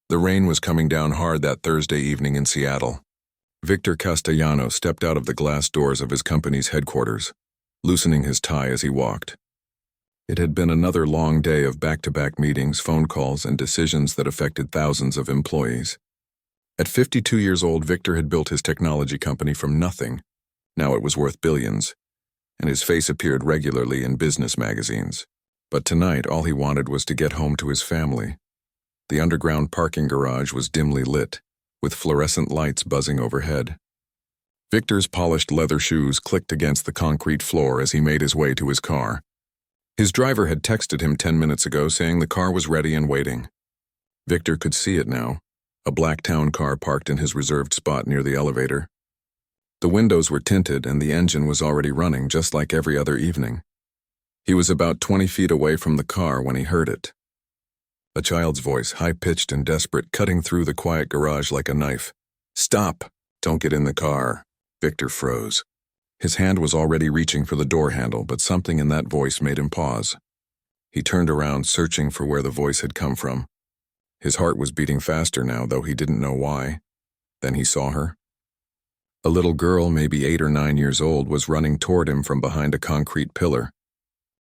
The rain was coming down hard that Thursday evening in Seattle. Victor Castellano stepped out of the glass doors of his company's headquarters, loosening his tie as he walked. It had been another long day of back-to-back meetings, phone calls, and decisions that affected thousands of employees. At 52 years old, Victor had built his technology company from nothing. Now it was worth billions, and his face appeared regularly in business magazines. But tonight, all he wanted was to get home to his family. The underground parking garage was dimly lit, with fluorescent lights buzzing overhead. Victor's polished leather shoes clicked against the concrete floor as he made his way to his car. His driver had texted him 10 minutes ago saying the car was ready and waiting. Victor could see it now, a black town car parked in his reserved spot near the elevator. The windows were tinted and the engine was already running just like every other evening. He was about 20 feet away from the car when he heard it. A child's voice, high-pitched and desperate, cutting through the quiet garage like a knife. "Stop! Don't get in the car." Victor froze. His hand was already reaching for the door handle, but something in that voice made him pause. He turned around, searching for where the voice had come from. His heart was beating faster now, though he didn't know why. Then he saw her. A little girl, maybe 8 or 9 years old, was running toward him from behind a concrete pillar.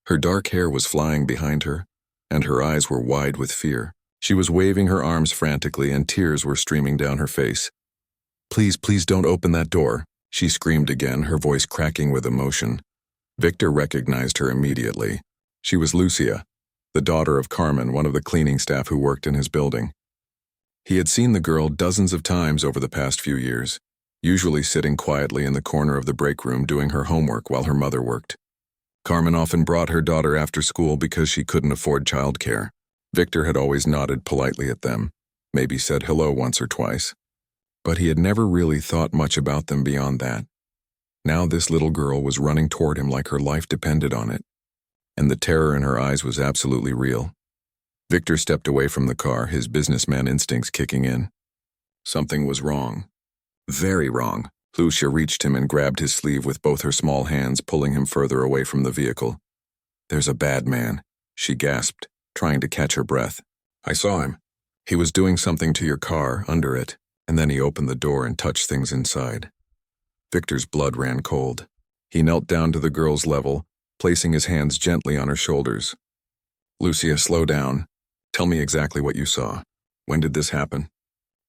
Her dark hair was flying behind her, and her eyes were wide with fear. She was waving her arms frantically, and tears were streaming down her face. "Please, please don't open that door," she screamed again, her voice cracking with emotion. Victor recognized her immediately. She was Lucia, the daughter of Carmen, one of the cleaning staff who worked in his building. He had seen the girl dozens of times over the past few years, usually sitting quietly in the corner of the break room doing her homework while her mother worked. Carmen often brought her daughter after school because she couldn't afford childcare. Victor had always nodded politely at them, maybe said hello once or twice. But he had never really thought much about them beyond that. Now this little girl was running toward him like her life depended on it, and the terror in her eyes was absolutely real. Victor stepped away from the car, his businessman instincts kicking in. Something was wrong. Very wrong. Lucia reached him and grabbed his sleeve with both her small hands, pulling him further away from the vehicle. "There's a bad man," she gasped, trying to catch her breath. "I saw him. He was doing something to your car, under it, and then he opened the door and touched things inside." Victor's blood ran cold. He knelt down to the girl's level, placing his hands gently on her shoulders. "Lucia, slow down. Tell me exactly what you saw. When did this happen?"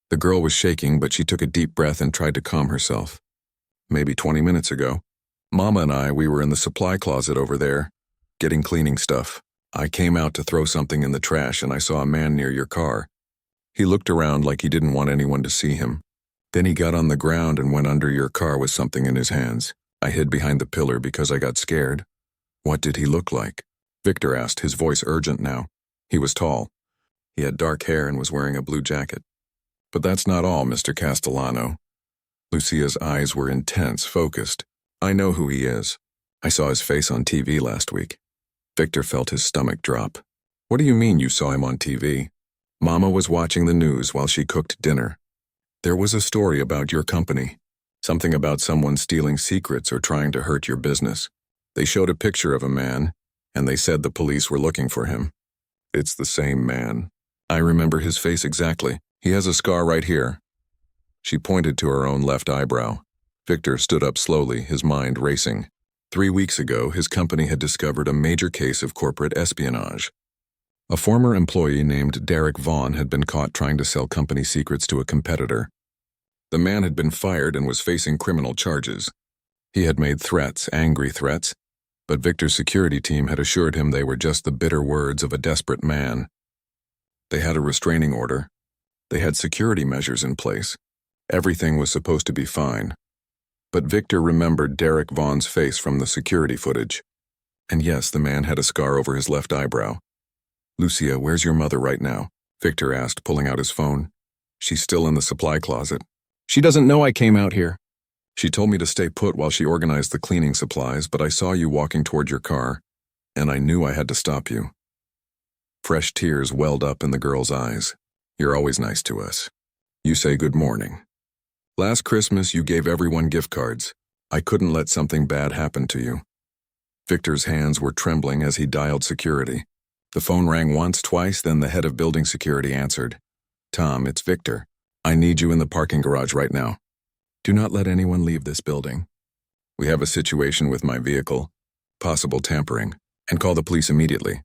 The girl was shaking, but she took a deep breath and tried to calm herself. "Maybe 20 minutes ago. Mama and we were in the supply closet over there, getting cleaning stuff. I came out to throw something in the trash and I saw a man near your car. He looked around like he didn't want anyone to see him. Then he got on the ground and went under your car with something in his hands. I hid behind the pillar because I got scared." "What did he look like?" Victor asked, his voice urgent now. "He was tall. He had dark hair and was wearing a blue jacket." "But that's not all, Mr. Castellano." Lucia's eyes were intense, focused. "I know who he is. I saw his face on TV last week." Victor felt his stomach drop. "What do you mean you saw him on TV?" "Mama was watching the news while she cooked dinner. There was a story about your company. Something about someone stealing secrets or trying to hurt your business. They showed a picture of a man, and they said the police were looking for him. It's the same man. I remember his face exactly. He has a scar right here." She pointed to her own left eyebrow. Victor stood up slowly, his mind racing. 3 weeks ago, his company had discovered a major case of corporate espionage. A former employee named Derek Vaughn had been caught trying to sell company secrets to a competitor. The man had been fired and was facing criminal charges. He had made threats, angry threats, but Victor's security team had assured him they were just the bitter words of a desperate man. They had a restraining order. They had security measures in place. Everything was supposed to be fine. But Victor remembered Derek Vaughn's face from the security footage. And yes, the man had a scar over his left eyebrow. "Lucia, where's your mother right now?" Victor asked, pulling out his phone. "She's still in the supply closet." "She doesn't know I came out here." "She told me to stay put while she organized the cleaning supplies, but I saw you walking toward your car, and I knew I had to stop you." Fresh tears welled up in the girl's eyes. "You're always nice to us. You say good morning. Last Christmas, you gave everyone gift cards. I couldn't let something bad happen to you." Victor's hands were trembling as he dialed security. The phone rang once, twice, then the head of building security answered. Tom, it's Victor. I need you in the parking garage right now. Do not let anyone leave this building. We have a situation with my vehicle, possible tampering, and call the police immediately.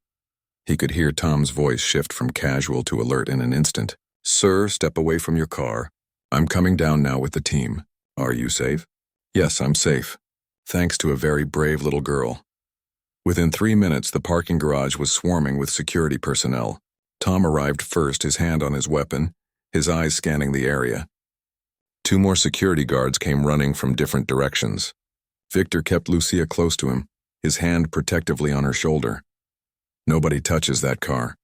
He could hear Tom's voice shift from casual to alert in an instant. Sir, step away from your car. I'm coming down now with the team. Are you safe? Yes, I'm safe. Thanks to a very brave little girl. Within 3 minutes, the parking garage was swarming with security personnel. Tom arrived first, his hand on his weapon, his eyes scanning the area. 2 more security guards came running from different directions. Victor kept Lucia close to him, his hand protectively on her shoulder. Nobody touches that car,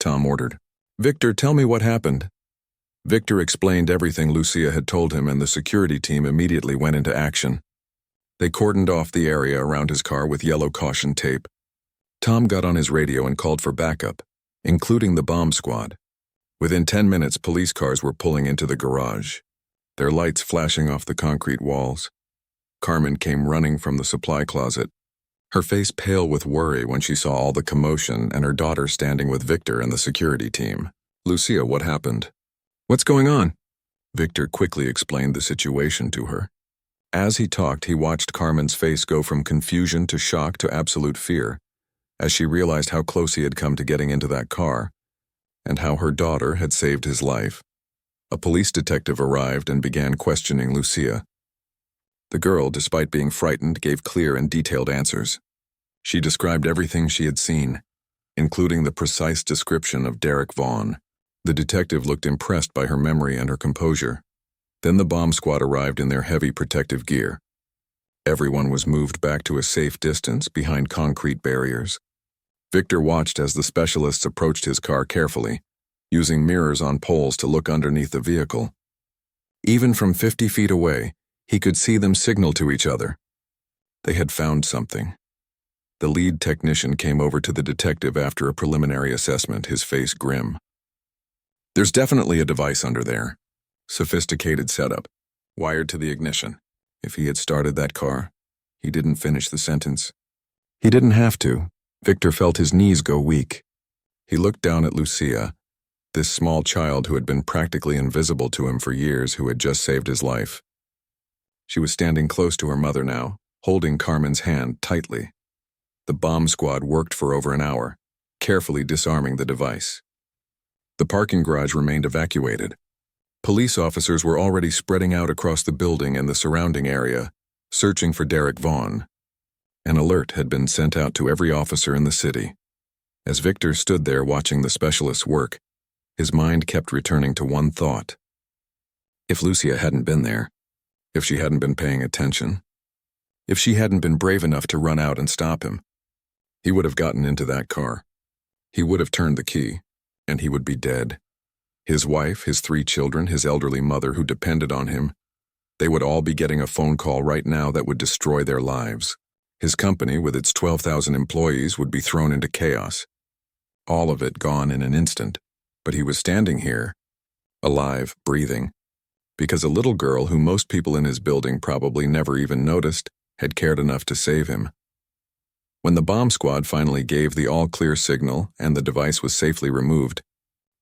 Tom ordered. Victor, tell me what happened. Victor explained everything Lucia had told him, and the security team immediately went into action. They cordoned off the area around his car with yellow caution tape. Tom got on his radio and called for backup, including the bomb squad. Within 10 minutes, police cars were pulling into the garage, their lights flashing off the concrete walls. Carmen came running from the supply closet, her face pale with worry when she saw all the commotion and her daughter standing with Victor and the security team. Lucia, what happened? What's going on? Victor quickly explained the situation to her. As he talked, he watched Carmen's face go from confusion to shock to absolute fear, as she realized how close he had come to getting into that car, and how her daughter had saved his life. A police detective arrived and began questioning Lucia. The girl, despite being frightened, gave clear and detailed answers. She described everything she had seen, including the precise description of Derek Vaughn. The detective looked impressed by her memory and her composure. Then the bomb squad arrived in their heavy protective gear. Everyone was moved back to a safe distance behind concrete barriers. Victor watched as the specialists approached his car carefully, using mirrors on poles to look underneath the vehicle. Even from 50 feet away, he could see them signal to each other. They had found something. The lead technician came over to the detective after a preliminary assessment, his face grim. There's definitely a device under there. Sophisticated setup, wired to the ignition. If he had started that car, he didn't finish the sentence. He didn't have to. Victor felt his knees go weak. He looked down at Lucia, this small child who had been practically invisible to him for years, who had just saved his life. She was standing close to her mother now, holding Carmen's hand tightly. The bomb squad worked for over an hour, carefully disarming the device. The parking garage remained evacuated. Police officers were already spreading out across the building and the surrounding area, searching for Derek Vaughn. An alert had been sent out to every officer in the city. As Victor stood there watching the specialists work, his mind kept returning to one thought. If Lucia hadn't been there, if she hadn't been paying attention, if she hadn't been brave enough to run out and stop him, he would have gotten into that car. He would have turned the key, and he would be dead. His wife, his 3 children, his elderly mother who depended on him, they would all be getting a phone call right now that would destroy their lives. His company, with its 12,000 employees, would be thrown into chaos. All of it gone in an instant, but he was standing here, alive, breathing, because a little girl who most people in his building probably never even noticed had cared enough to save him. When the bomb squad finally gave the all-clear signal and the device was safely removed,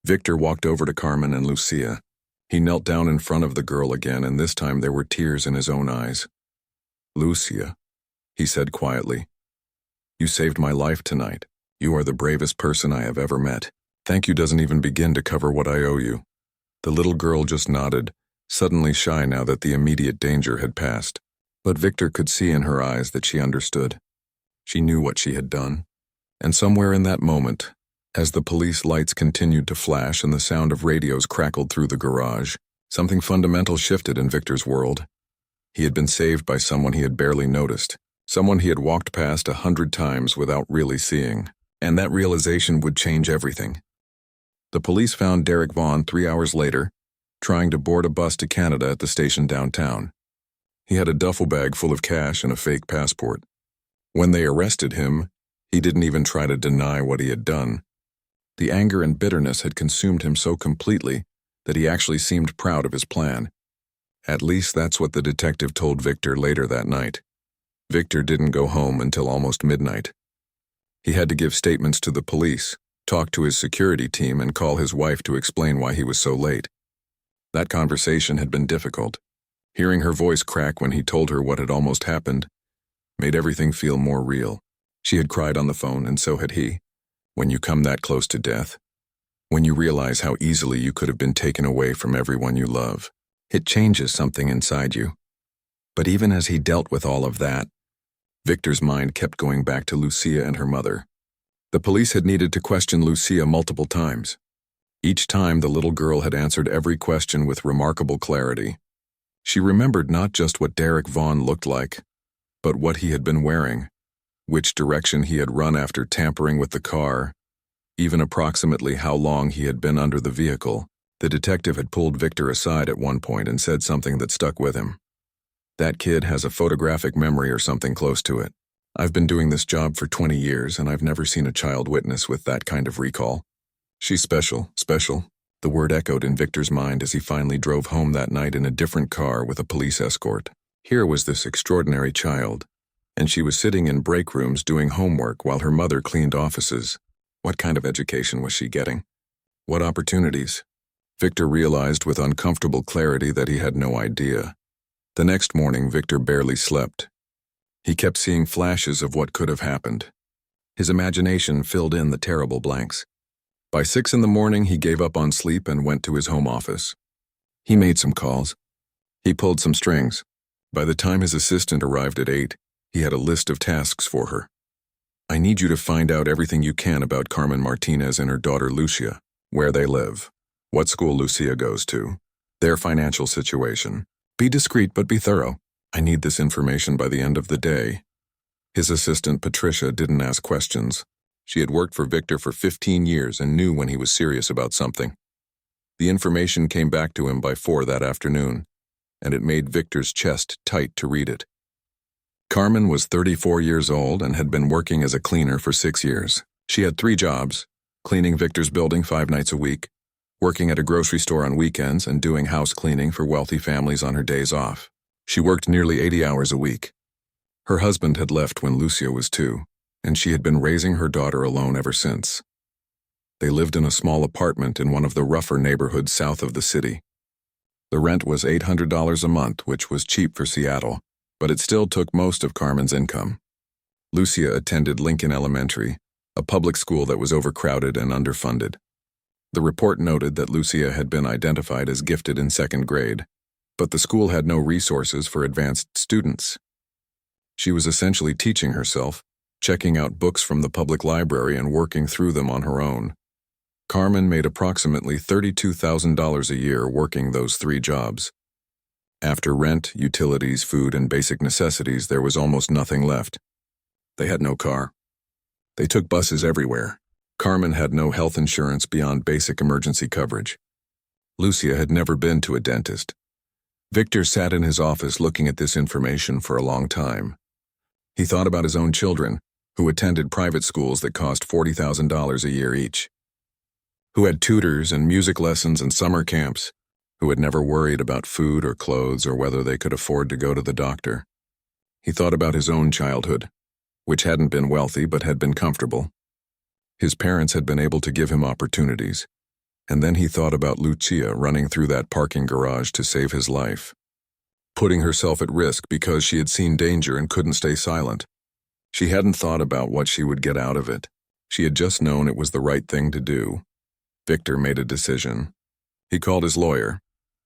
Victor walked over to Carmen and Lucia. He knelt down in front of the girl again, and this time there were tears in his own eyes. Lucia, he said quietly, you saved my life tonight. You are the bravest person I have ever met. Thank you doesn't even begin to cover what I owe you. The little girl just nodded, suddenly shy now that the immediate danger had passed. But Victor could see in her eyes that she understood. She knew what she had done. And somewhere in that moment, as the police lights continued to flash and the sound of radios crackled through the garage, something fundamental shifted in Victor's world. He had been saved by someone he had barely noticed, someone he had walked past 100 times without really seeing. And that realization would change everything. The police found Derek Vaughn 3 hours later, trying to board a bus to Canada at the station downtown. He had a duffel bag full of cash and a fake passport. When they arrested him, he didn't even try to deny what he had done. The anger and bitterness had consumed him so completely that he actually seemed proud of his plan. At least that's what the detective told Victor later that night. Victor didn't go home until almost midnight. He had to give statements to the police, talk to his security team, and call his wife to explain why he was so late. That conversation had been difficult. Hearing her voice crack when he told her what had almost happened made everything feel more real. She had cried on the phone, and so had he. When you come that close to death, when you realize how easily you could have been taken away from everyone you love, it changes something inside you. But even as he dealt with all of that, Victor's mind kept going back to Lucia and her mother. The police had needed to question Lucia multiple times. Each time, the little girl had answered every question with remarkable clarity. She remembered not just what Derek Vaughn looked like, but what he had been wearing, which direction he had run after tampering with the car, even approximately how long he had been under the vehicle. The detective had pulled Victor aside at one point and said something that stuck with him. "That kid has a photographic memory or something close to it. I've been doing this job for 20 years, and I've never seen a child witness with that kind of recall. She's special, special." The word echoed in Victor's mind as he finally drove home that night in a different car with a police escort. Here was this extraordinary child, and she was sitting in break rooms doing homework while her mother cleaned offices. What kind of education was she getting? What opportunities? Victor realized with uncomfortable clarity that he had no idea. The next morning, Victor barely slept. He kept seeing flashes of what could have happened. His imagination filled in the terrible blanks. By 6 in the morning, he gave up on sleep and went to his home office. He made some calls. He pulled some strings. By the time his assistant arrived at 8, he had a list of tasks for her. "I need you to find out everything you can about Carmen Martinez and her daughter Lucia, where they live, what school Lucia goes to, their financial situation. Be discreet but be thorough. I need this information by the end of the day." His assistant Patricia didn't ask questions. She had worked for Victor for 15 years and knew when he was serious about something. The information came back to him by 4 that afternoon, and it made Victor's chest tight to read it. Carmen was 34 years old and had been working as a cleaner for 6 years. She had 3 jobs: cleaning Victor's building 5 nights a week, working at a grocery store on weekends, and doing house cleaning for wealthy families on her days off. She worked nearly 80 hours a week. Her husband had left when Lucia was 2, and she had been raising her daughter alone ever since. They lived in a small apartment in one of the rougher neighborhoods south of the city. The rent was $800 a month, which was cheap for Seattle, but it still took most of Carmen's income. Lucia attended Lincoln Elementary, a public school that was overcrowded and underfunded. The report noted that Lucia had been identified as gifted in 2nd grade, but the school had no resources for advanced students. She was essentially teaching herself, checking out books from the public library and working through them on her own. Carmen made approximately $32,000 a year working those 3 jobs. After rent, utilities, food, and basic necessities, there was almost nothing left. They had no car. They took buses everywhere. Carmen had no health insurance beyond basic emergency coverage. Lucia had never been to a dentist. Victor sat in his office looking at this information for a long time. He thought about his own children, who attended private schools that cost $40,000 a year each, who had tutors and music lessons and summer camps, who had never worried about food or clothes or whether they could afford to go to the doctor. He thought about his own childhood, which hadn't been wealthy but had been comfortable. His parents had been able to give him opportunities, and then he thought about Lucia running through that parking garage to save his life, putting herself at risk because she had seen danger and couldn't stay silent. She hadn't thought about what she would get out of it. She had just known it was the right thing to do. Victor made a decision. He called his lawyer.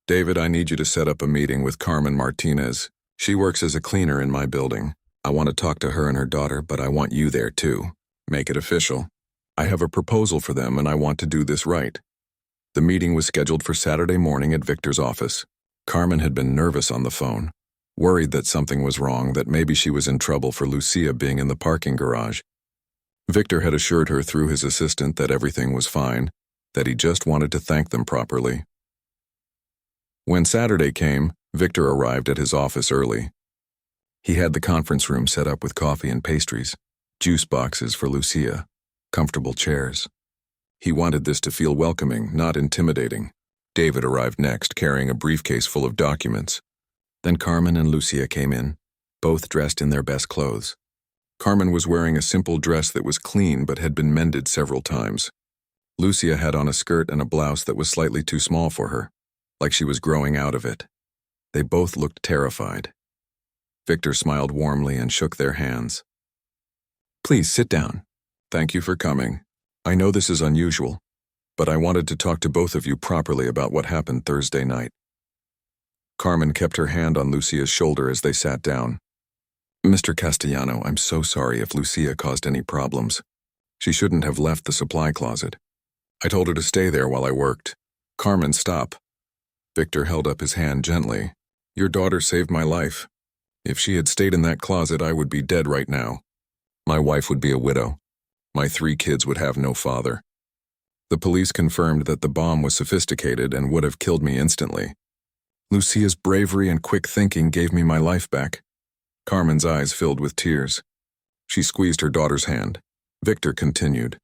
"David, I need you to set up a meeting with Carmen Martinez. She works as a cleaner in my building. I want to talk to her and her daughter, but I want you there too. Make it official. I have a proposal for them and I want to do this right." The meeting was scheduled for Saturday morning at Victor's office. Carmen had been nervous on the phone, worried that something was wrong, that maybe she was in trouble for Lucia being in the parking garage. Victor had assured her through his assistant that everything was fine, that he just wanted to thank them properly. When Saturday came, Victor arrived at his office early. He had the conference room set up with coffee and pastries, juice boxes for Lucia, comfortable chairs. He wanted this to feel welcoming, not intimidating. David arrived next, carrying a briefcase full of documents. Then Carmen and Lucia came in, both dressed in their best clothes. Carmen was wearing a simple dress that was clean but had been mended several times. Lucia had on a skirt and a blouse that was slightly too small for her, like she was growing out of it. They both looked terrified. Victor smiled warmly and shook their hands. "Please sit down. Thank you for coming. I know this is unusual, but I wanted to talk to both of you properly about what happened Thursday night." Carmen kept her hand on Lucia's shoulder as they sat down. "Mr. Castellano, I'm so sorry if Lucia caused any problems. She shouldn't have left the supply closet. I told her to stay there while I worked." "Carmen, stop." Victor held up his hand gently. "Your daughter saved my life. If she had stayed in that closet, I would be dead right now. My wife would be a widow. My 3 kids would have no father. The police confirmed that the bomb was sophisticated and would have killed me instantly. Lucia's bravery and quick thinking gave me my life back." Carmen's eyes filled with tears. She squeezed her daughter's hand. Victor continued,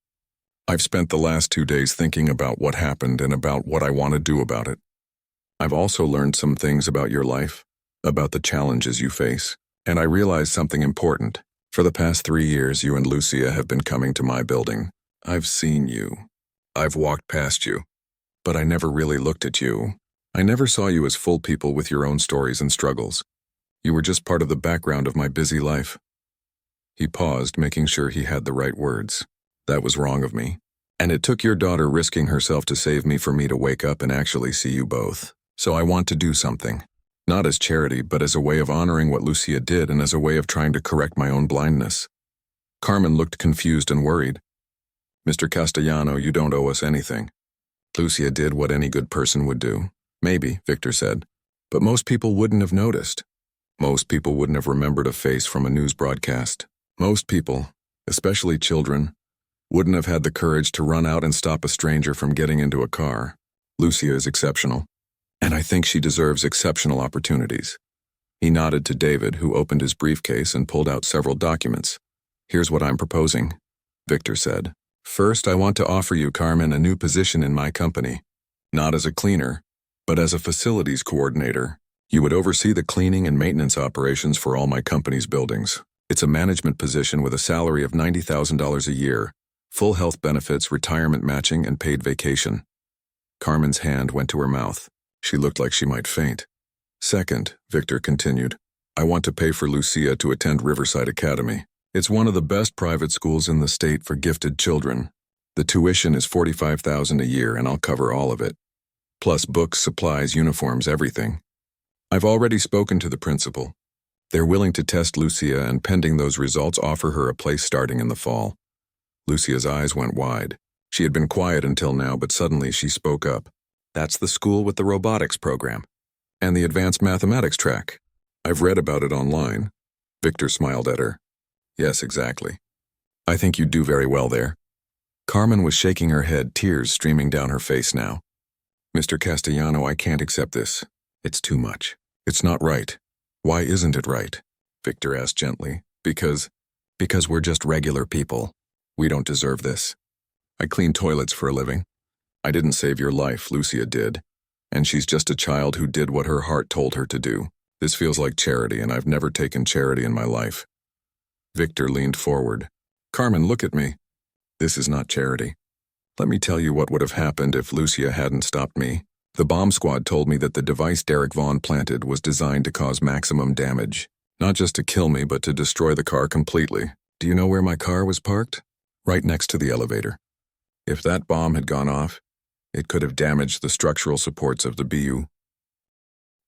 "I've spent the last 2 days thinking about what happened and about what I want to do about it. I've also learned some things about your life, about the challenges you face, and I realized something important. For the past 3 years, you and Lucia have been coming to my building. I've seen you. I've walked past you. But I never really looked at you. I never saw you as full people with your own stories and struggles. You were just part of the background of my busy life." He paused, making sure he had the right words. "That was wrong of me. And it took your daughter risking herself to save me for me to wake up and actually see you both. So I want to do something. Not as charity, but as a way of honoring what Lucia did and as a way of trying to correct my own blindness." Carmen looked confused and worried. "Mr. Castellano, you don't owe us anything. Lucia did what any good person would do." "Maybe," Victor said, "but most people wouldn't have noticed. Most people wouldn't have remembered a face from a news broadcast. Most people, especially children, wouldn't have had the courage to run out and stop a stranger from getting into a car. Lucia is exceptional, and I think she deserves exceptional opportunities." He nodded to David, who opened his briefcase and pulled out several documents. "Here's what I'm proposing," Victor said. "First, I want to offer you, Carmen, a new position in my company. Not as a cleaner, but as a facilities coordinator. You would oversee the cleaning and maintenance operations for all my company's buildings. It's a management position with a salary of $90,000 a year, full health benefits, retirement matching, and paid vacation." Carmen's hand went to her mouth. She looked like she might faint. "Second," Victor continued, "I want to pay for Lucia to attend Riverside Academy. It's one of the best private schools in the state for gifted children. The tuition is $45,000 a year, and I'll cover all of it. Plus books, supplies, uniforms, everything. I've already spoken to the principal. They're willing to test Lucia and pending those results offer her a place starting in the fall." Lucia's eyes went wide. She had been quiet until now, but suddenly she spoke up. "That's the school with the robotics program. And the advanced mathematics track. I've read about it online." Victor smiled at her. "Yes, exactly. I think you'd do very well there." Carmen was shaking her head, tears streaming down her face now. "Mr. Castellano, I can't accept this. It's too much. It's not right." "Why isn't it right?" Victor asked gently. Because we're just regular people. We don't deserve this. I clean toilets for a living. I didn't save your life, Lucia did. And she's just a child who did what her heart told her to do. This feels like charity, and I've never taken charity in my life." Victor leaned forward. "Carmen, look at me. This is not charity. Let me tell you what would have happened if Lucia hadn't stopped me. The bomb squad told me that the device Derek Vaughn planted was designed to cause maximum damage. Not just to kill me, but to destroy the car completely. Do you know where my car was parked? Right next to the elevator. If that bomb had gone off, it could have damaged the structural supports of the BU.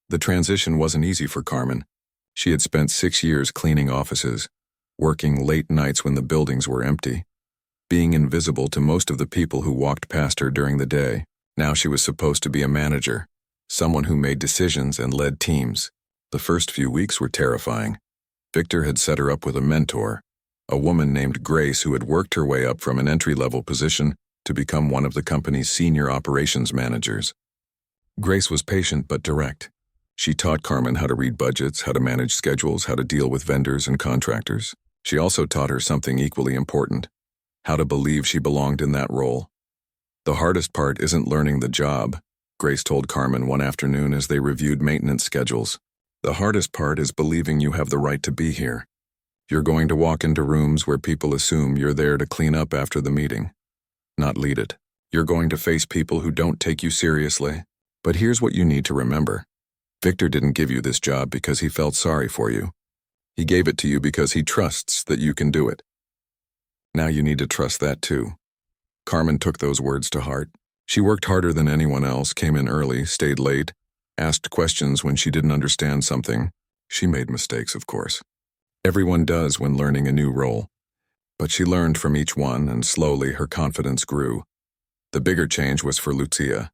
The transition wasn't easy for Carmen. She had spent 6 years cleaning offices, working late nights when the buildings were empty, being invisible to most of the people who walked past her during the day. Now she was supposed to be a manager, someone who made decisions and led teams. The first few weeks were terrifying. Victor had set her up with a mentor, a woman named Grace who had worked her way up from an entry-level position to become one of the company's senior operations managers. Grace was patient but direct. She taught Carmen how to read budgets, how to manage schedules, how to deal with vendors and contractors. She also taught her something equally important, how to believe she belonged in that role. "The hardest part isn't learning the job," Grace told Carmen one afternoon as they reviewed maintenance schedules. "The hardest part is believing you have the right to be here. You're going to walk into rooms where people assume you're there to clean up after the meeting, not lead it. You're going to face people who don't take you seriously. But here's what you need to remember. Victor didn't give you this job because he felt sorry for you. He gave it to you because he trusts that you can do it. Now you need to trust that too. Carmen took those words to heart. She worked harder than anyone else, came in early, stayed late, asked questions when she didn't understand something. She made mistakes, of course. Everyone does when learning a new role. But she learned from each one, and slowly her confidence grew. The bigger change was for Lucia.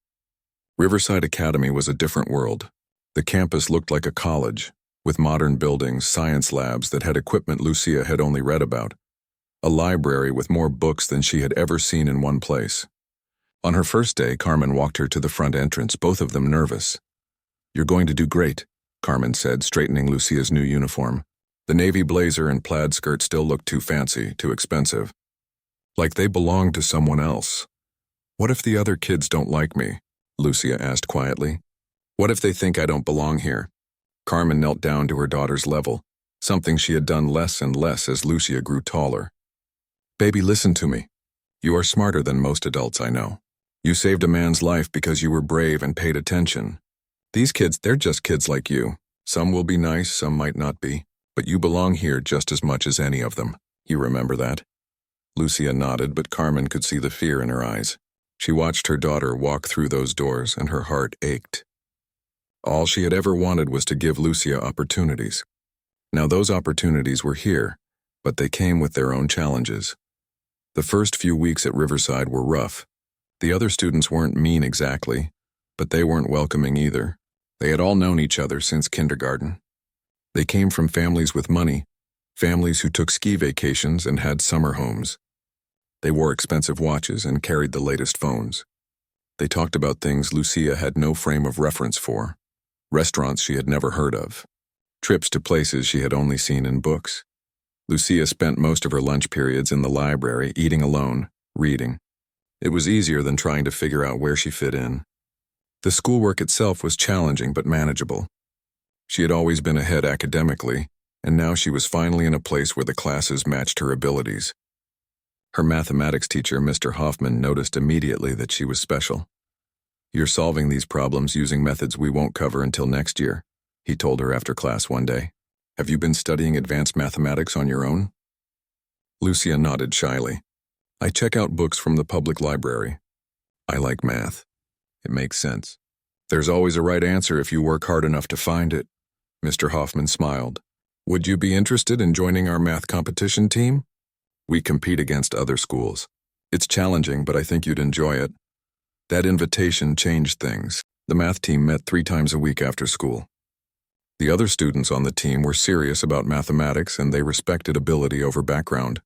Riverside Academy was a different world. The campus looked like a college, with modern buildings, science labs that had equipment Lucia had only read about. A library with more books than she had ever seen in one place. On her first day, Carmen walked her to the front entrance, both of them nervous. "You're going to do great," Carmen said, straightening Lucia's new uniform. The navy blazer and plaid skirt still looked too fancy, too expensive. Like they belonged to someone else. "What if the other kids don't like me?" Lucia asked quietly. "What if they think I don't belong here?" Carmen knelt down to her daughter's level, something she had done less and less as Lucia grew taller. "Baby, listen to me. You are smarter than most adults I know. You saved a man's life because you were brave and paid attention. These kids, they're just kids like you. Some will be nice, some might not be. But you belong here just as much as any of them. You remember that?" Lucia nodded, but Carmen could see the fear in her eyes. She watched her daughter walk through those doors, and her heart ached. All she had ever wanted was to give Lucia opportunities. Now those opportunities were here, but they came with their own challenges. The first few weeks at Riverside were rough. The other students weren't mean exactly, but they weren't welcoming either. They had all known each other since kindergarten. They came from families with money, families who took ski vacations and had summer homes. They wore expensive watches and carried the latest phones. They talked about things Lucia had no frame of reference for, restaurants she had never heard of, trips to places she had only seen in books. Lucia spent most of her lunch periods in the library, eating alone, reading. It was easier than trying to figure out where she fit in. The schoolwork itself was challenging but manageable. She had always been ahead academically, and now she was finally in a place where the classes matched her abilities. Her mathematics teacher, Mr. Hoffman, noticed immediately that she was special. "You're solving these problems using methods we won't cover until next year," he told her after class one day. "Have you been studying advanced mathematics on your own?" Lucia nodded shyly. "I check out books from the public library. I like math. It makes sense. There's always a right answer if you work hard enough to find it." Mr. Hoffman smiled. "Would you be interested in joining our math competition team? We compete against other schools. It's challenging, but I think you'd enjoy it." That invitation changed things. The math team met 3 times a week after school. The other students on the team were serious about mathematics, and they respected ability over background.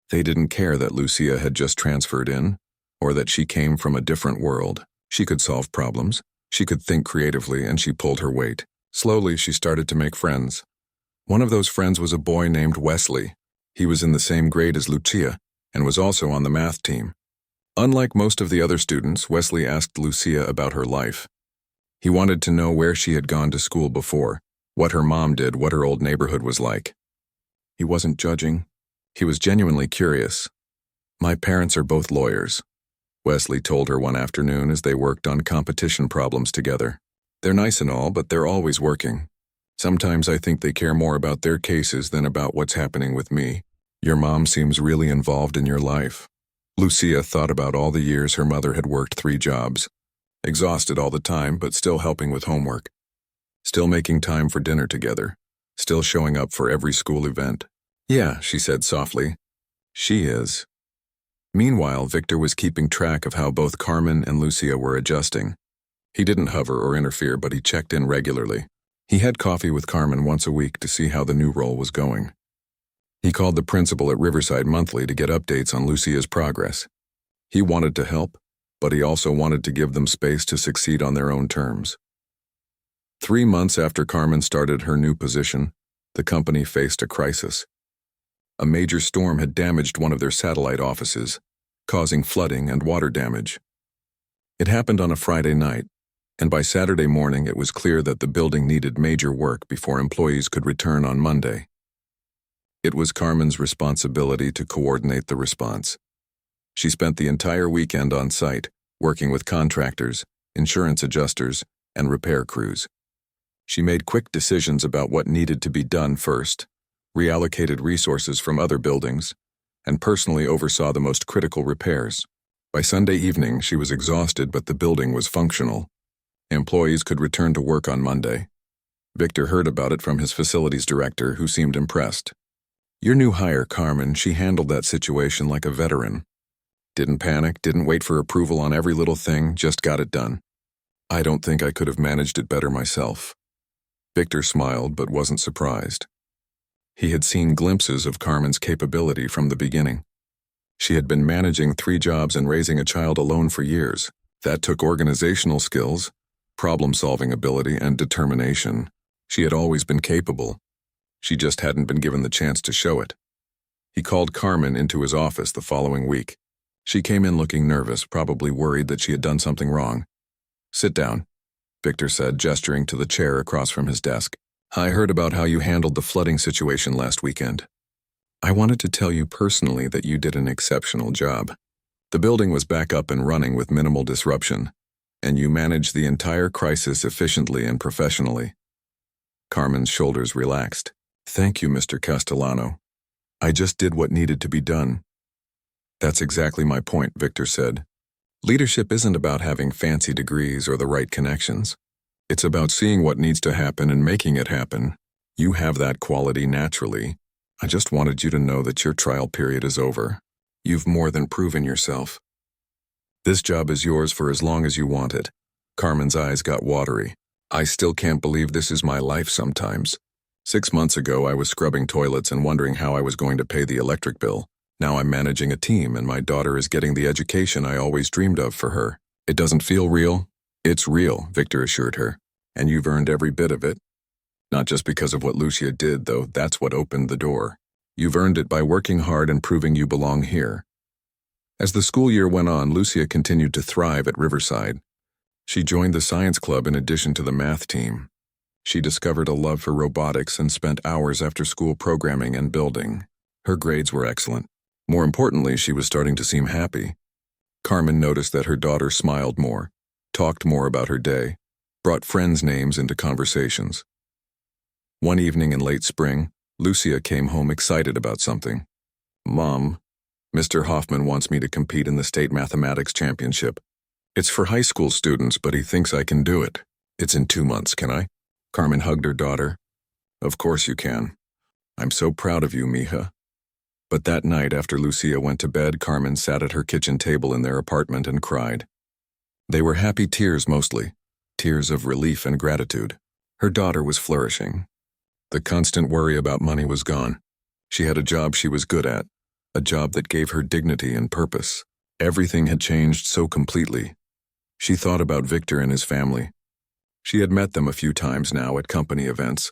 They didn't care that Lucia had just transferred in, or that she came from a different world. She could solve problems, she could think creatively, and she pulled her weight. Slowly, she started to make friends. One of those friends was a boy named Wesley. He was in the same grade as Lucia, and was also on the math team. Unlike most of the other students, Wesley asked Lucia about her life. He wanted to know where she had gone to school before, what her mom did, what her old neighborhood was like. He wasn't judging. He was genuinely curious. "My parents are both lawyers," Wesley told her one afternoon as they worked on competition problems together. "They're nice and all, but they're always working. Sometimes I think they care more about their cases than about what's happening with me. Your mom seems really involved in your life." Lucia thought about all the years her mother had worked 3 jobs, exhausted all the time, but still helping with homework, still making time for dinner together, still showing up for every school event. "Yeah," she said softly. "She is." Meanwhile, Victor was keeping track of how both Carmen and Lucia were adjusting. He didn't hover or interfere, but he checked in regularly. He had coffee with Carmen once a week to see how the new role was going. He called the principal at Riverside monthly to get updates on Lucia's progress. He wanted to help, but he also wanted to give them space to succeed on their own terms. 3 months after Carmen started her new position, the company faced a crisis. A major storm had damaged one of their satellite offices, causing flooding and water damage. It happened on a Friday night, and by Saturday morning it was clear that the building needed major work before employees could return on Monday. It was Carmen's responsibility to coordinate the response. She spent the entire weekend on site, working with contractors, insurance adjusters, and repair crews. She made quick decisions about what needed to be done first, reallocated resources from other buildings, and personally oversaw the most critical repairs. By Sunday evening, she was exhausted, but the building was functional. Employees could return to work on Monday. Victor heard about it from his facilities director, who seemed impressed. "Your new hire, Carmen, she handled that situation like a veteran. Didn't panic, didn't wait for approval on every little thing, just got it done. I don't think I could have managed it better myself." Victor smiled but wasn't surprised. He had seen glimpses of Carmen's capability from the beginning. She had been managing 3 jobs and raising a child alone for years. That took organizational skills, problem-solving ability, and determination. She had always been capable. She just hadn't been given the chance to show it. He called Carmen into his office the following week. She came in looking nervous, probably worried that she had done something wrong. "Sit down," Victor said, gesturing to the chair across from his desk. "I heard about how you handled the flooding situation last weekend. I wanted to tell you personally that you did an exceptional job. The building was back up and running with minimal disruption, and you managed the entire crisis efficiently and professionally." Carmen's shoulders relaxed. "Thank you, Mr. Castellano. I just did what needed to be done." "That's exactly my point," Victor said. "Leadership isn't about having fancy degrees or the right connections. It's about seeing what needs to happen and making it happen. You have that quality naturally. I just wanted you to know that your trial period is over. You've more than proven yourself. This job is yours for as long as you want it." Carmen's eyes got watery. "I still can't believe this is my life sometimes. 6 months ago, I was scrubbing toilets and wondering how I was going to pay the electric bill. Now I'm managing a team, and my daughter is getting the education I always dreamed of for her. It doesn't feel real?" "It's real," Victor assured her. "And you've earned every bit of it. Not just because of what Lucia did, though. That's what opened the door. You've earned it by working hard and proving you belong here." As the school year went on, Lucia continued to thrive at Riverside. She joined the science club in addition to the math team. She discovered a love for robotics and spent hours after school programming and building. Her grades were excellent. More importantly, she was starting to seem happy. Carmen noticed that her daughter smiled more, talked more about her day, brought friends' names into conversations. One evening in late spring, Lucia came home excited about something. "Mom, Mr. Hoffman wants me to compete in the state mathematics championship. It's for high school students, but he thinks I can do it. It's in 2 months, can I?" Carmen hugged her daughter. "Of course you can. I'm so proud of you, mija." But that night, after Lucia went to bed, Carmen sat at her kitchen table in their apartment and cried. They were happy tears mostly, tears of relief and gratitude. Her daughter was flourishing. The constant worry about money was gone. She had a job she was good at, a job that gave her dignity and purpose. Everything had changed so completely. She thought about Victor and his family. She had met them a few times now at company events.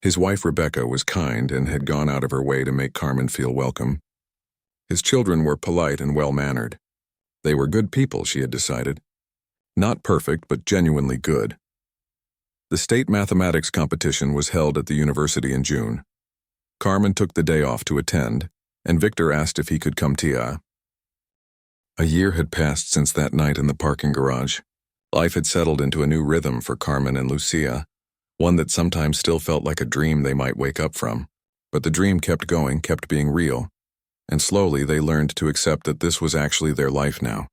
His wife Rebecca was kind and had gone out of her way to make Carmen feel welcome. His children were polite and well-mannered. They were good people, she had decided. Not perfect, but genuinely good. The state mathematics competition was held at the university in June. Carmen took the day off to attend, and Victor asked if he could come tia. A year had passed since that night in the parking garage. Life had settled into a new rhythm for Carmen and Lucia, one that sometimes still felt like a dream they might wake up from. But the dream kept going, kept being real, and slowly they learned to accept that this was actually their life now.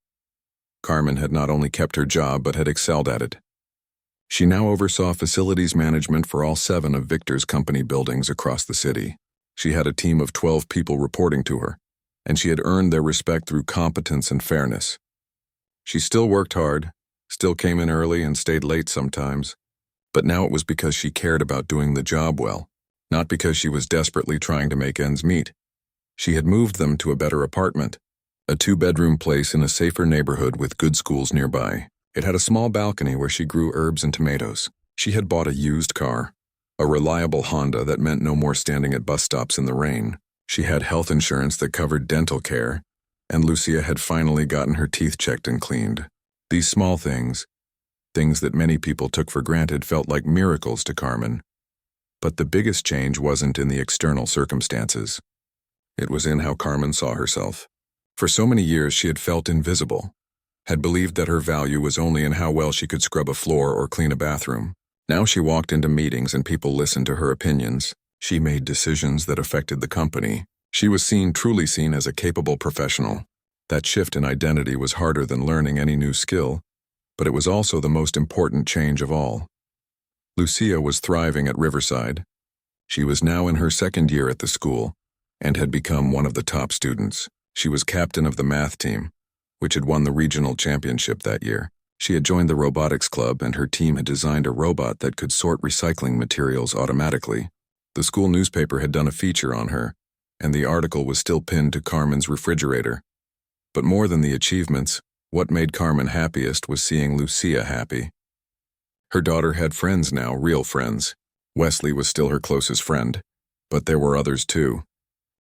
Carmen had not only kept her job but had excelled at it. She now oversaw facilities management for all 7 of Victor's company buildings across the city. She had a team of 12 people reporting to her, and she had earned their respect through competence and fairness. She still worked hard, still came in early and stayed late sometimes, but now it was because she cared about doing the job well, not because she was desperately trying to make ends meet. She had moved them to a better apartment, a 2-bedroom place in a safer neighborhood with good schools nearby. It had a small balcony where she grew herbs and tomatoes. She had bought a used car, a reliable Honda that meant no more standing at bus stops in the rain. She had health insurance that covered dental care, and Lucia had finally gotten her teeth checked and cleaned. These small things, things that many people took for granted, felt like miracles to Carmen. But the biggest change wasn't in the external circumstances. It was in how Carmen saw herself. For so many years she had felt invisible, had believed that her value was only in how well she could scrub a floor or clean a bathroom. Now she walked into meetings and people listened to her opinions. She made decisions that affected the company. She was truly seen as a capable professional. That shift in identity was harder than learning any new skill, but it was also the most important change of all. Lucia was thriving at Riverside. She was now in her second year at the school and had become one of the top students. She was captain of the math team, which had won the regional championship that year. She had joined the robotics club and her team had designed a robot that could sort recycling materials automatically. The school newspaper had done a feature on her, and the article was still pinned to Carmen's refrigerator. But more than the achievements, what made Carmen happiest was seeing Lucia happy. Her daughter had friends now, real friends. Wesley was still her closest friend, but there were others too.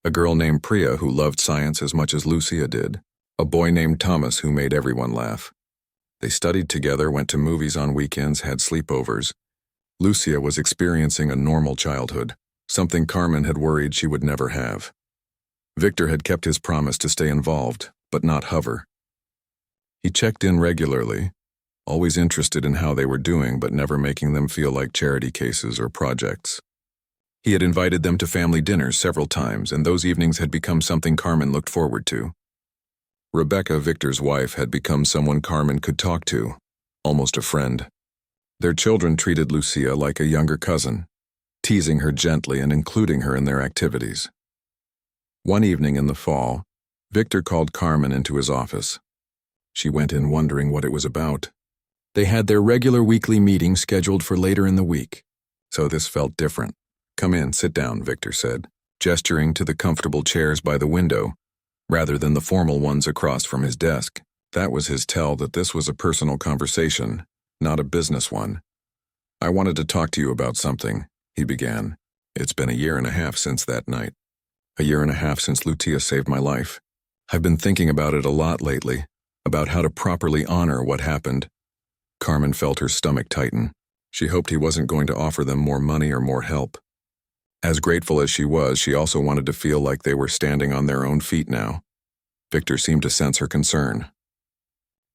A girl named Priya who loved science as much as Lucia did. A boy named Thomas who made everyone laugh. They studied together, went to movies on weekends, had sleepovers. Lucia was experiencing a normal childhood, something Carmen had worried she would never have. Victor had kept his promise to stay involved, but not hover. He checked in regularly, always interested in how they were doing but never making them feel like charity cases or projects. He had invited them to family dinners several times, and those evenings had become something Carmen looked forward to. Rebecca, Victor's wife, had become someone Carmen could talk to, almost a friend. Their children treated Lucia like a younger cousin, teasing her gently and including her in their activities. One evening in the fall, Victor called Carmen into his office. She went in wondering what it was about. They had their regular weekly meeting scheduled for later in the week, so this felt different. "Come in, sit down," Victor said, gesturing to the comfortable chairs by the window, rather than the formal ones across from his desk. That was his tell that this was a personal conversation, not a business one. "I wanted to talk to you about something," he began. "It's been a year and a half since that night. A year and a half since Lucia saved my life. I've been thinking about it a lot lately, about how to properly honor what happened." Carmen felt her stomach tighten. She hoped he wasn't going to offer them more money or more help. As grateful as she was, she also wanted to feel like they were standing on their own feet now. Victor seemed to sense her concern.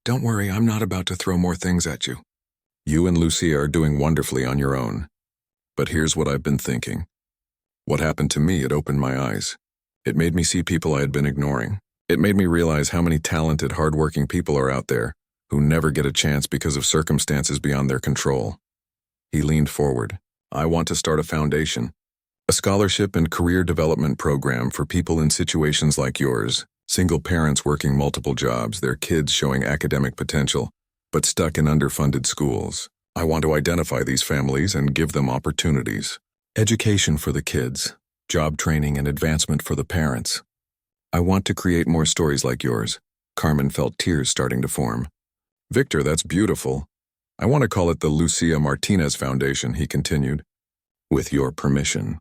"Don't worry, I'm not about to throw more things at you. You and Lucia are doing wonderfully on your own. But here's what I've been thinking. What happened to me, it opened my eyes. It made me see people I had been ignoring. It made me realize how many talented, hardworking people are out there who never get a chance because of circumstances beyond their control." He leaned forward. "I want to start a foundation. A scholarship and career development program for people in situations like yours, single parents working multiple jobs, their kids showing academic potential, but stuck in underfunded schools. I want to identify these families and give them opportunities. Education for the kids, job training and advancement for the parents. I want to create more stories like yours." Carmen felt tears starting to form. "Victor, that's beautiful. I want to call it the Lucia Martinez Foundation," he continued. "With your permission.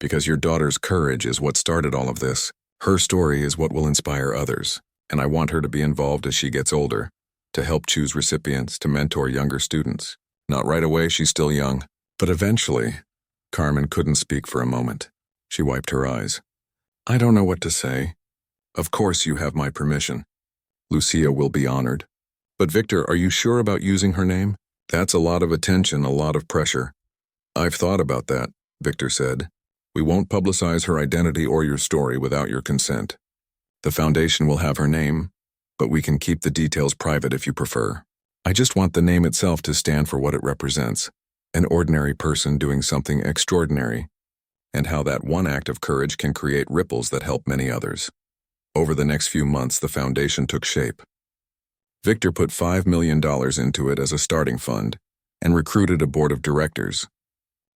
Because your daughter's courage is what started all of this. Her story is what will inspire others, and I want her to be involved as she gets older, to help choose recipients, to mentor younger students. Not right away, she's still young, but eventually." Carmen couldn't speak for a moment. She wiped her eyes. "I don't know what to say. Of course you have my permission. Lucia will be honored. But Victor, are you sure about using her name? That's a lot of attention, a lot of pressure." "I've thought about that," Victor said. "We won't publicize her identity or your story without your consent. The foundation will have her name, but we can keep the details private if you prefer. I just want the name itself to stand for what it represents, an ordinary person doing something extraordinary, and how that one act of courage can create ripples that help many others." Over the next few months, the foundation took shape. Victor put $5 million into it as a starting fund and recruited a board of directors.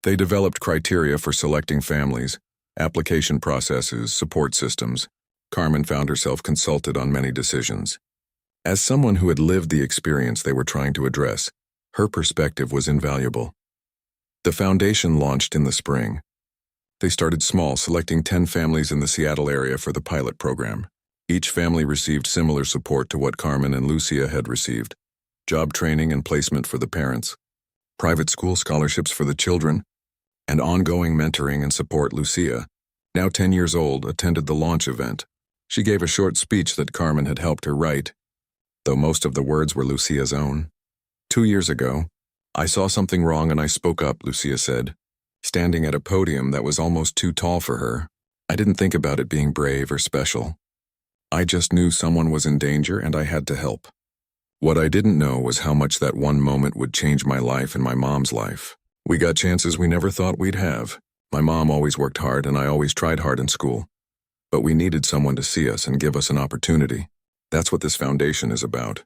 They developed criteria for selecting families, application processes, support systems. Carmen found herself consulted on many decisions. As someone who had lived the experience they were trying to address, her perspective was invaluable. The foundation launched in the spring. They started small, selecting 10 families in the Seattle area for the pilot program. Each family received similar support to what Carmen and Lucia had received: job training and placement for the parents, private school scholarships for the children, and ongoing mentoring and support. Lucia, now 10 years old, attended the launch event. She gave a short speech that Carmen had helped her write, though most of the words were Lucia's own. 2 years ago, I saw something wrong and I spoke up, Lucia said, standing at a podium that was almost too tall for her. I didn't think about it being brave or special. I just knew someone was in danger and I had to help. What I didn't know was how much that one moment would change my life and my mom's life. We got chances we never thought we'd have. My mom always worked hard and I always tried hard in school. But we needed someone to see us and give us an opportunity. That's what this foundation is about.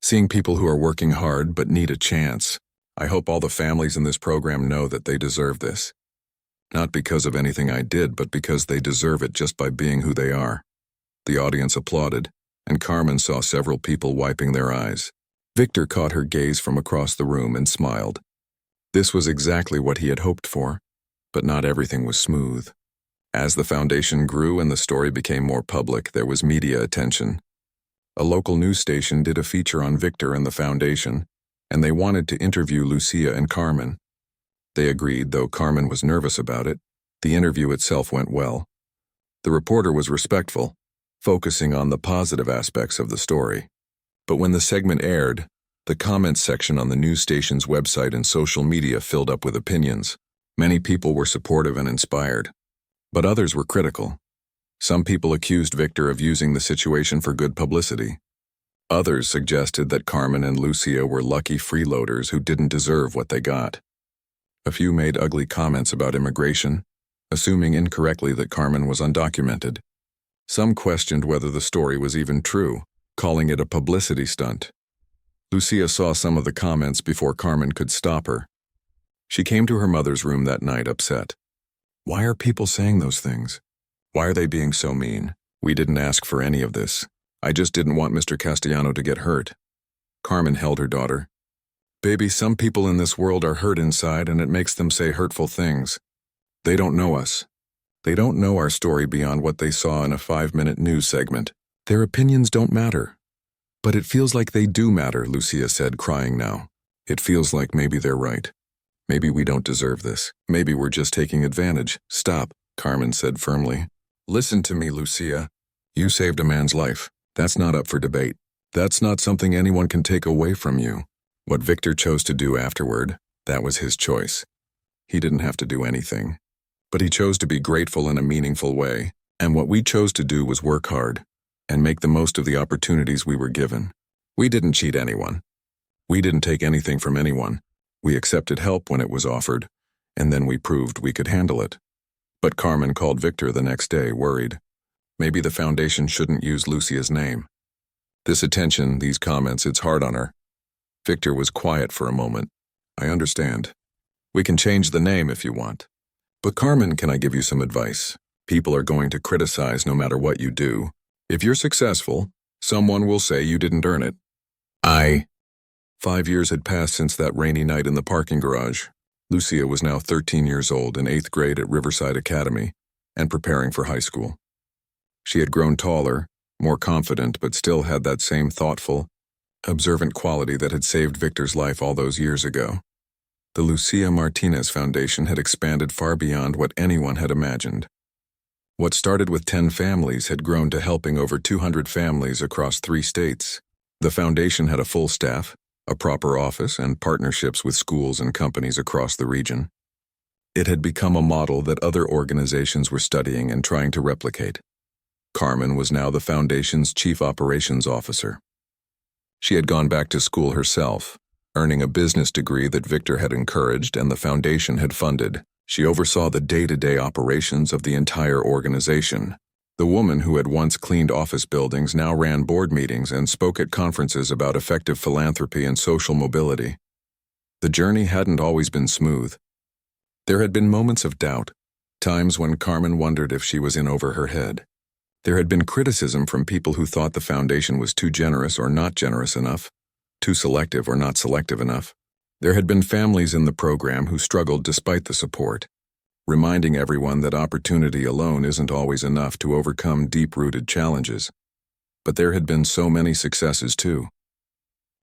Seeing people who are working hard but need a chance. I hope all the families in this program know that they deserve this. Not because of anything I did, but because they deserve it just by being who they are. The audience applauded, and Carmen saw several people wiping their eyes. Victor caught her gaze from across the room and smiled. This was exactly what he had hoped for, but not everything was smooth. As the foundation grew and the story became more public, there was media attention. A local news station did a feature on Victor and the foundation, and they wanted to interview Lucia and Carmen. They agreed, though Carmen was nervous about it. The interview itself went well. The reporter was respectful, focusing on the positive aspects of the story. But when the segment aired, the comments section on the news station's website and social media filled up with opinions. Many people were supportive and inspired, but others were critical. Some people accused Victor of using the situation for good publicity. Others suggested that Carmen and Lucia were lucky freeloaders who didn't deserve what they got. A few made ugly comments about immigration, assuming incorrectly that Carmen was undocumented. Some questioned whether the story was even true, calling it a publicity stunt. Lucia saw some of the comments before Carmen could stop her. She came to her mother's room that night upset. Why are people saying those things? Why are they being so mean? We didn't ask for any of this. I just didn't want Mr. Castellano to get hurt. Carmen held her daughter. Baby, some people in this world are hurt inside and it makes them say hurtful things. They don't know us. They don't know our story beyond what they saw in a 5-minute news segment. Their opinions don't matter. But it feels like they do matter, Lucia said, crying now. It feels like maybe they're right. Maybe we don't deserve this. Maybe we're just taking advantage. Stop, Carmen said firmly. Listen to me, Lucia. You saved a man's life. That's not up for debate. That's not something anyone can take away from you. What Victor chose to do afterward, that was his choice. He didn't have to do anything. But he chose to be grateful in a meaningful way, and what we chose to do was work hard and make the most of the opportunities we were given. We didn't cheat anyone. We didn't take anything from anyone. We accepted help when it was offered, and then we proved we could handle it. But Carmen called Victor the next day, worried. Maybe the foundation shouldn't use Lucia's name. This attention, these comments, it's hard on her. Victor was quiet for a moment. I understand. We can change the name if you want. But Carmen, can I give you some advice? People are going to criticize no matter what you do. If you're successful, someone will say you didn't earn it. 5 years had passed since that rainy night in the parking garage. Lucia was now 13 years old, in 8th grade at Riverside Academy, and preparing for high school. She had grown taller, more confident, but still had that same thoughtful, observant quality that had saved Victor's life all those years ago. The Lucia Martinez Foundation had expanded far beyond what anyone had imagined. What started with 10 families had grown to helping over 200 families across 3 states. The foundation had a full staff, a proper office, and partnerships with schools and companies across the region. It had become a model that other organizations were studying and trying to replicate. Carmen was now the foundation's chief operations officer. She had gone back to school herself, earning a business degree that Victor had encouraged and the foundation had funded. She oversaw the day-to-day operations of the entire organization. The woman who had once cleaned office buildings now ran board meetings and spoke at conferences about effective philanthropy and social mobility. The journey hadn't always been smooth. There had been moments of doubt, times when Carmen wondered if she was in over her head. There had been criticism from people who thought the foundation was too generous or not generous enough, too selective or not selective enough. There had been families in the program who struggled despite the support, reminding everyone that opportunity alone isn't always enough to overcome deep-rooted challenges. But there had been so many successes too.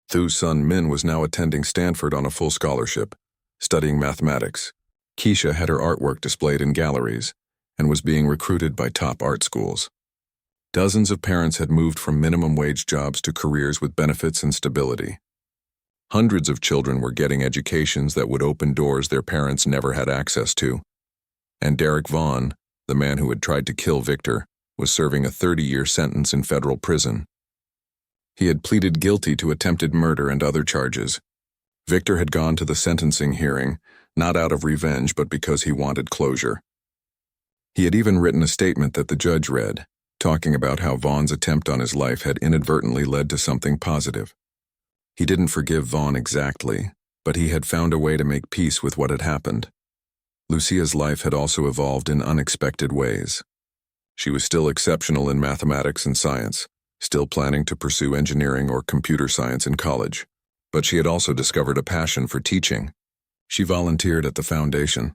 Thu's son Min was now attending Stanford on a full scholarship, studying mathematics. Keisha had her artwork displayed in galleries and was being recruited by top art schools. Dozens of parents had moved from minimum wage jobs to careers with benefits and stability. Hundreds of children were getting educations that would open doors their parents never had access to. And Derek Vaughn, the man who had tried to kill Victor, was serving a 30-year sentence in federal prison. He had pleaded guilty to attempted murder and other charges. Victor had gone to the sentencing hearing, not out of revenge but because he wanted closure. He had even written a statement that the judge read, talking about how Vaughn's attempt on his life had inadvertently led to something positive. He didn't forgive Vaughn exactly, but he had found a way to make peace with what had happened. Lucia's life had also evolved in unexpected ways. She was still exceptional in mathematics and science, still planning to pursue engineering or computer science in college, but she had also discovered a passion for teaching. She volunteered at the foundation,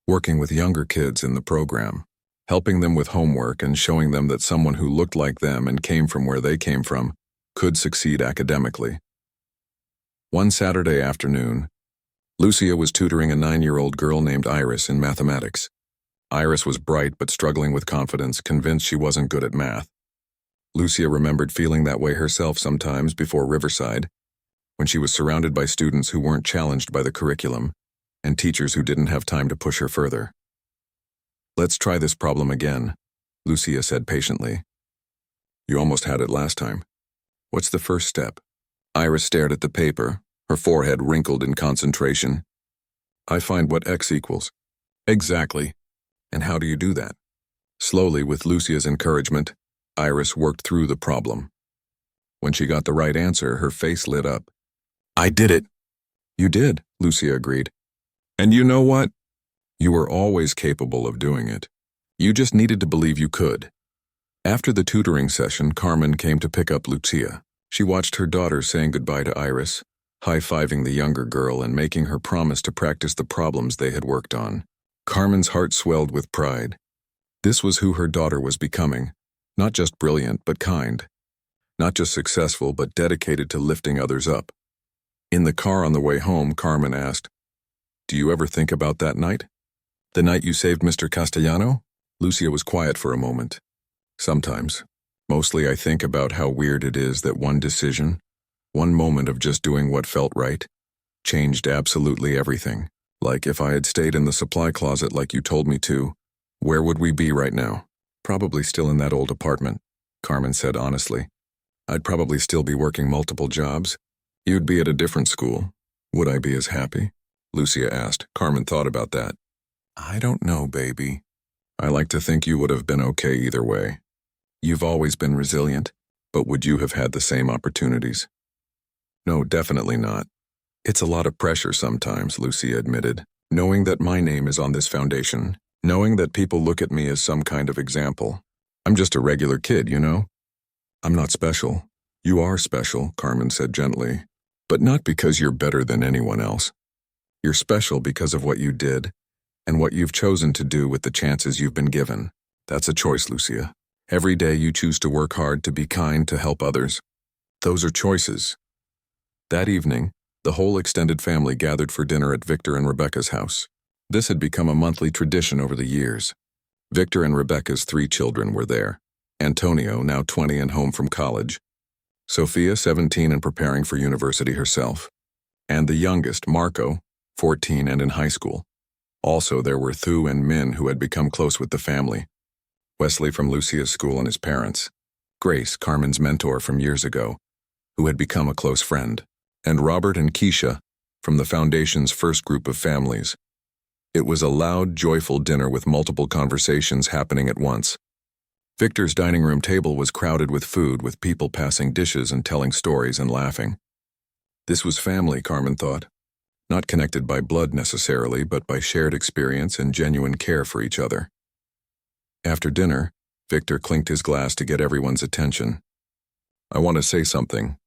working with younger kids in the program, helping them with homework and showing them that someone who looked like them and came from where they came from could succeed academically. One Saturday afternoon, Lucia was tutoring a 9-year-old girl named Iris in mathematics. Iris was bright but struggling with confidence, convinced she wasn't good at math. Lucia remembered feeling that way herself sometimes before Riverside, when she was surrounded by students who weren't challenged by the curriculum and teachers who didn't have time to push her further. "Let's try this problem again," Lucia said patiently. "You almost had it last time. What's the first step?" Iris stared at the paper, her forehead wrinkled in concentration. "I find what x equals." "Exactly. And how do you do that?" Slowly, with Lucia's encouragement, Iris worked through the problem. When she got the right answer, her face lit up. "I did it." "You did," Lucia agreed. "And you know what? You were always capable of doing it. You just needed to believe you could." After the tutoring session, Carmen came to pick up Lucia. She watched her daughter saying goodbye to Iris, high-fiving the younger girl and making her promise to practice the problems they had worked on. Carmen's heart swelled with pride. This was who her daughter was becoming, not just brilliant but kind, not just successful but dedicated to lifting others up. In the car on the way home, Carmen asked, "Do you ever think about that night? The night you saved Mr. Castellano?" Lucia was quiet for a moment. "Sometimes. Mostly I think about how weird it is that one decision, one moment of just doing what felt right, changed absolutely everything. Like if I had stayed in the supply closet like you told me to, where would we be right now?" "Probably still in that old apartment," Carmen said honestly. "I'd probably still be working multiple jobs. You'd be at a different school. Would I be as happy?" Lucia asked. Carmen thought about that. "I don't know, baby. I like to think you would have been okay either way. You've always been resilient, but would you have had the same opportunities?" "No, definitely not. It's a lot of pressure sometimes," Lucia admitted, "knowing that my name is on this foundation, knowing that people look at me as some kind of example. I'm just a regular kid, you know?" "I'm not special." "You are special," Carmen said gently, "but not because you're better than anyone else. You're special because of what you did and what you've chosen to do with the chances you've been given. That's a choice, Lucia. Every day you choose to work hard, to be kind, to help others. Those are choices." That evening, the whole extended family gathered for dinner at Victor and Rebecca's house. This had become a monthly tradition over the years. Victor and Rebecca's 3 children were there. Antonio, now 20 and home from college. Sophia, 17 and preparing for university herself. And the youngest, Marco, 14 and in high school. Also, there were Thu and Min, who had become close with the family. Wesley from Lucia's school and his parents. Grace, Carmen's mentor from years ago, who had become a close friend. And Robert and Keisha, from the foundation's first group of families. It was a loud, joyful dinner with multiple conversations happening at once. Victor's dining room table was crowded with food, with people passing dishes and telling stories and laughing. This was family, Carmen thought. Not connected by blood necessarily, but by shared experience and genuine care for each other. After dinner, Victor clinked his glass to get everyone's attention. "I want to say something.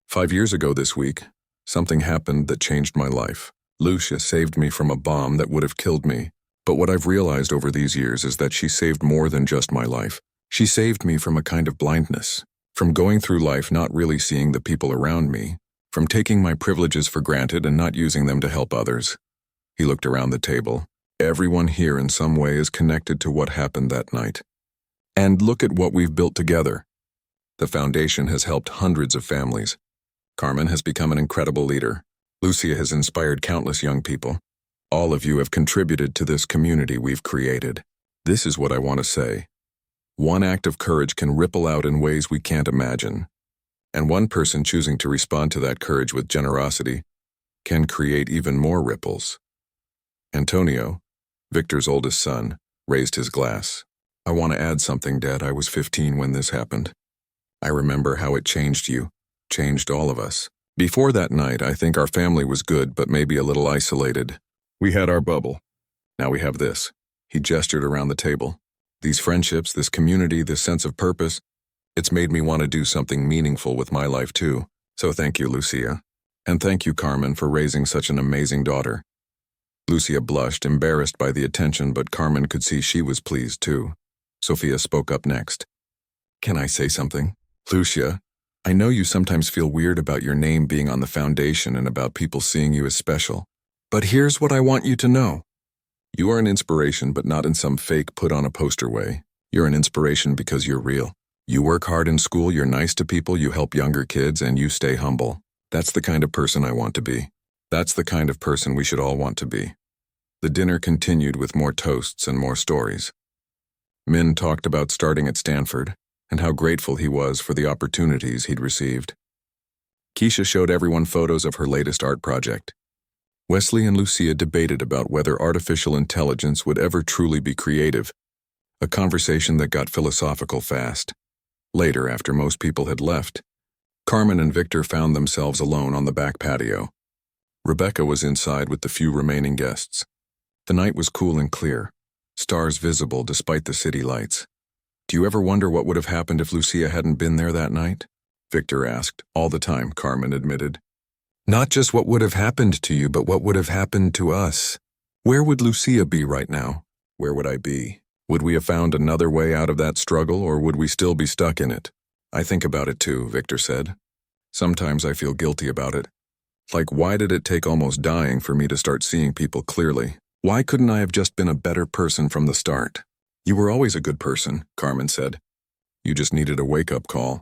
5 years ago this week, something happened that changed my life. Lucia saved me from a bomb that would have killed me, but what I've realized over these years is that she saved more than just my life. She saved me from a kind of blindness, from going through life not really seeing the people around me, from taking my privileges for granted and not using them to help others." He looked around the table. "Everyone here in some way is connected to what happened that night. And look at what we've built together. The foundation has helped hundreds of families. Carmen has become an incredible leader. Lucia has inspired countless young people. All of you have contributed to this community we've created. This is what I want to say. One act of courage can ripple out in ways we can't imagine. And one person choosing to respond to that courage with generosity can create even more ripples. Antonio, Victor's oldest son, raised his glass. I want to add something, Dad. I was 15 when this happened. I remember how it changed you, changed all of us. Before that night, I think our family was good, but maybe a little isolated. We had our bubble. Now we have this. He gestured around the table. These friendships, this community, this sense of purpose, it's made me want to do something meaningful with my life too. So thank you, Lucia. And thank you, Carmen, for raising such an amazing daughter. Lucia blushed, embarrassed by the attention, but Carmen could see she was pleased too. Sophia spoke up next. Can I say something? Lucia, I know you sometimes feel weird about your name being on the foundation and about people seeing you as special. But here's what I want you to know. You are an inspiration, but not in some fake put-on-a-poster way. You're an inspiration because you're real. You work hard in school, you're nice to people, you help younger kids, and you stay humble. That's the kind of person I want to be. That's the kind of person we should all want to be. The dinner continued with more toasts and more stories. Min talked about starting at Stanford and how grateful he was for the opportunities he'd received. Keisha showed everyone photos of her latest art project. Wesley and Lucia debated about whether artificial intelligence would ever truly be creative, a conversation that got philosophical fast. Later, after most people had left, Carmen and Victor found themselves alone on the back patio. Rebecca was inside with the few remaining guests. The night was cool and clear, stars visible despite the city lights. Do you ever wonder what would have happened if Lucia hadn't been there that night? Victor asked. All the time, Carmen admitted. Not just what would have happened to you, but what would have happened to us. Where would Lucia be right now? Where would I be? Would we have found another way out of that struggle, or would we still be stuck in it? I think about it too, Victor said. Sometimes I feel guilty about it. Like, why did it take almost dying for me to start seeing people clearly? Why couldn't I have just been a better person from the start? You were always a good person, Carmen said. You just needed a wake-up call.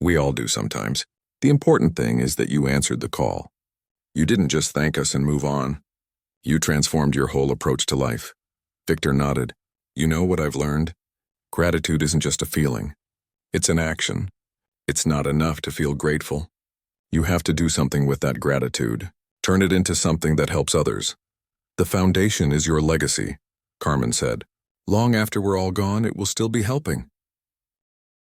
We all do sometimes. The important thing is that you answered the call. You didn't just thank us and move on. You transformed your whole approach to life. Victor nodded. You know what I've learned? Gratitude isn't just a feeling. It's an action. It's not enough to feel grateful. You have to do something with that gratitude. Turn it into something that helps others. The foundation is your legacy, Carmen said. Long after we're all gone, it will still be helping.